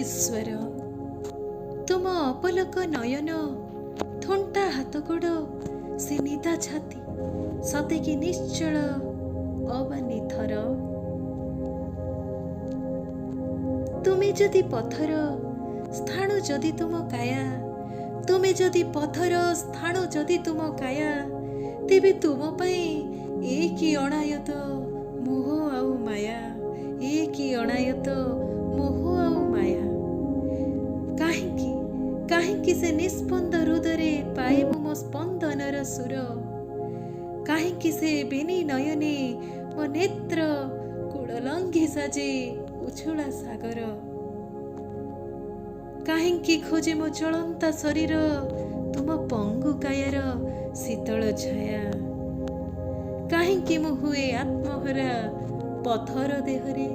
ଈଶ୍ୱର ତୁମ ଅପଲକ ନୟନ ଥୁଣ୍ଟା ହାତ ଗୋଡ଼ ସେ ନିଦା ଛାତି ସତେକି ନିଶ୍ଚଳ ଅବାନିଥର। ତୁମେ ଯଦି ପଥର ସ୍ଥାଣୁ ଯଦି ତୁମ କାୟା, ତୁମେ ଯଦି ପଥର ସ୍ଥାଣୁ ଯଦି ତୁମ କାୟା, ତେବେ ତୁମ ପାଇଁ ଏ କି ଅଣାୟତ ମୋହ ଆଉ ମାୟା, ଏ କି ଅଣାୟତ ମୋହ ଆଉ ମାୟା। କାହିଁକି କାହିଁକି ସେ ନିସ୍ପନ୍ଦ ହୃଦୟରେ ପାଏ ମୁଁ ମୋ ସ୍ପନ୍ଦନର ସୁର, କାହିଁକି ସେ ବେନି ନୟନେ ମୋ ନେତ୍ର କୂଳଲଙ୍ଘି ସାଜେ ଉଛୁଳା ସାଗର, କାହିଁକି ଖୋଜେ ମୋ ଚଳନ୍ତା ଶରୀର ତୁମ ପଙ୍ଗୁ କାୟାର ଶୀତଳ ଛାୟା, କାହିଁକି ମୁଁ ହୁଏ ଆତ୍ମହରା ପଥର ଦେହରେ,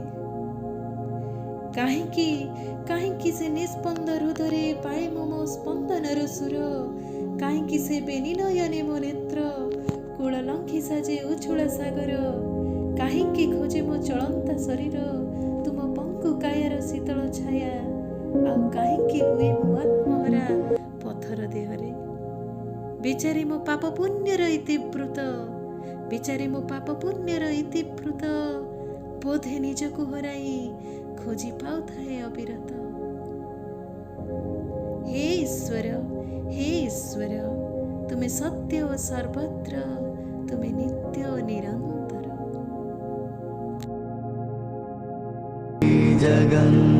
କାହିଁକି କାହିଁକି ସେ ନିସ୍ପନ୍ଦ ହୃଦୟରେ ପାଏ ମୁଁ ମୋ ସ୍ପନ୍ଦନର ସୁର, କାହିଁକି ସେ ବେନି ନୟନେ ମୋ ନେତ୍ର କୂଳଲଙ୍ଘି ସାଜେ ଉଛୁଳା ସାଗର, କାହିଁକି ଖୋଜେ ମୋ ଚଳନ୍ତା ଶରୀର ତୁମ ପଙ୍ଗୁ କାୟାର ଶୀତଳ ଛାୟା, ଆଉ କାହିଁକି ହୁଏ ମୁଁ ଆତ୍ମହରା ପଥର ଦେହରେ। ବିଚାରି ମୋ ପାପ ପୁଣ୍ୟର ଇତିବୃତ, ବିଚାରି ମୋ ପାପ ପୁଣ୍ୟର ଇତିବୃତ, ବୋଧେ ନିଜକୁ ହରାଇ ଖୋଜି ପାଉଥାଏ ଅବିରତ। ହେ ଈଶ୍ୱର, ହେ ଈଶ୍ୱର, ତୁମେ ସତ୍ୟ ଓ ସର୍ବତ୍ର, ତୁମେ ନିତ୍ୟ ଓ ନିରନ୍ତର। ଜଗନ୍